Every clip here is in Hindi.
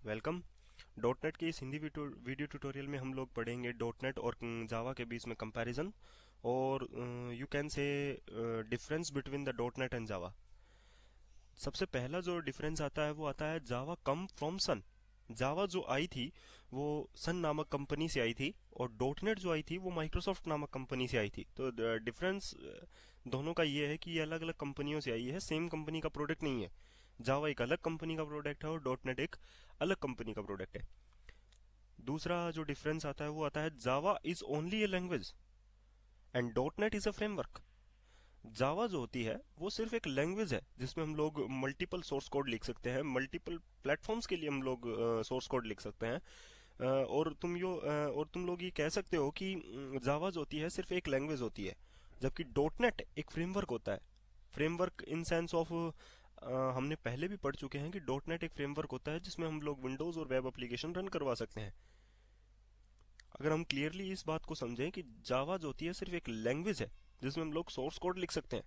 वेलकम। डॉट नेट के इस हिंदी वीडियो ट्यूटोरियल में हम लोग पढ़ेंगे डॉट नेट और जावा के बीच में कंपैरिजन और you can say difference between the dot net and Java. सबसे पहला जो डिफरेंस आता है वो आता है जावा कम फ्रॉम सन। जावा जो आई थी वो सन नामक कंपनी से आई थी और डॉट नेट जो आई थी वो माइक्रोसॉफ्ट नामक कंपनी से आई थी। तो डिफरेंस दोनों का ये है कि ये अलग अलग कंपनियों से आई है, सेम कंपनी का प्रोडक्ट नहीं है। जावा एक अलग कंपनी का प्रोडक्ट है और डॉट नेट एक अलग कंपनी का प्रोडक्ट है। दूसरा जो डिफरेंस आता है वो आता है Java is only a language and dot net is a framework. Java जो होती है वो सिर्फ एक लैंग्वेज है जिसमें हम लोग मल्टीपल सोर्स कोड लिख सकते हैं, मल्टीपल प्लेटफॉर्म्स के लिए हम लोग सोर्स कोड लिख सकते हैं। और तुम लोग ये कह सकते हो कि जावा जो होती है सिर्फ एक लैंग्वेज होती है, जबकि डॉट नेट एक फ्रेमवर्क होता है। फ्रेमवर्क इन सेंस ऑफ हमने पहले भी पढ़ चुके हैं कि डॉट नेट एक फ्रेमवर्क होता है जिसमें हम लोग विंडोज और वेब एप्लीकेशन रन करवा सकते हैं। अगर हम क्लियरली इस बात को समझें कि जावा जो होती है सिर्फ एक लैंग्वेज है जिसमें हम लोग सोर्स कोड लिख सकते हैं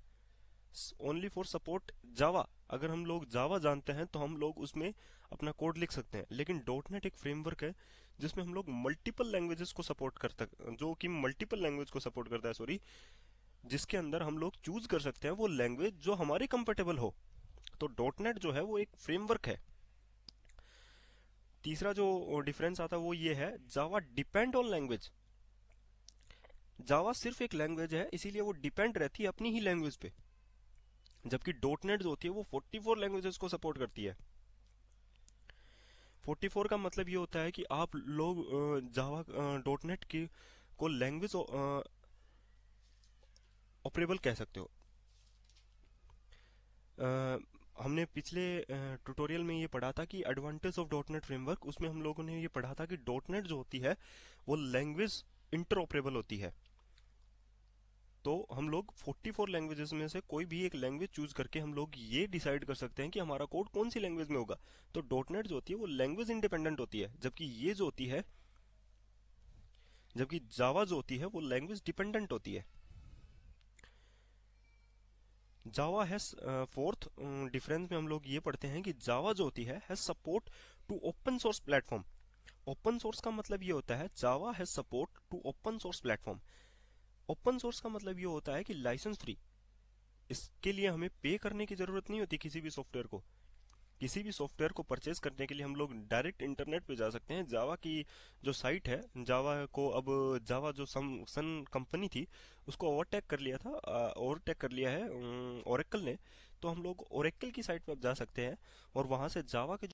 ओनली फॉर सपोर्ट जावा। अगर हम लोग जावा जानते हैं तो हम लोग उसमें अपना कोड लिख सकते हैं, लेकिन डॉट नेट एक फ्रेमवर्क है जिसमें हम लोग मल्टीपल लैंग्वेजेस को सपोर्ट करता जो कि मल्टीपल लैंग्वेज को सपोर्ट करता है, सॉरी, जिसके अंदर हम लोग चूज कर सकते हैं वो लैंग्वेज जो हमारे कंफर्टेबल हो। तो डॉट नेट जो है वो एक फ्रेमवर्क है। तीसरा जो डिफरेंस आता है वो ये है जावा डिपेंड ऑन लैंग्वेज। जावा सिर्फ एक लैंग्वेज है इसीलिए वो डिपेंड रहती है अपनी ही लैंग्वेज पे, जबकि डॉट नेट जो होती है वो 44 लैंग्वेजेस को सपोर्ट करती है। 44 का मतलब ये होता है कि आप लोग जावा डॉट नेट की को लैंग्वेज ऑपरेबल कह सकते हो। हमने पिछले ट्यूटोरियल में ये पढ़ा था कि advantage of dot net framework, उसमें हम लोगों ने ये पढ़ा था कि डॉट नेट जो होती है वो लैंग्वेज इंटरऑपरेबल होती है। तो हम लोग 44 लैंग्वेजेस में से कोई भी एक लैंग्वेज चूज करके हम लोग ये डिसाइड कर सकते हैं कि हमारा कोड कौन सी लैंग्वेज में होगा। तो डॉट नेट जो होती है वो लैंग्वेज इंडिपेंडेंट होती है, जबकि जावा जो होती है वो लैंग्वेज डिपेंडेंट होती है। जावा हैज फोर्थ डिफरेंस में हम लोग ये पढ़ते हैं कि जावा जो होती है has support to open source platform. Open source का मतलब ये होता है Java has support to open source platform. Open source का मतलब ये होता है कि लाइसेंस फ्री। इसके लिए हमें पे करने की जरूरत नहीं होती। किसी भी सॉफ्टवेयर को परचेज करने के लिए हम लोग डायरेक्ट इंटरनेट पे जा सकते हैं। जावा की जो साइट है, जावा को अब जावा जो सन कंपनी थी उसको ओवरटेक कर लिया है ओरेकल ने। तो हम लोग ओरेकल की साइट पे अब जा सकते हैं और वहां से जावा के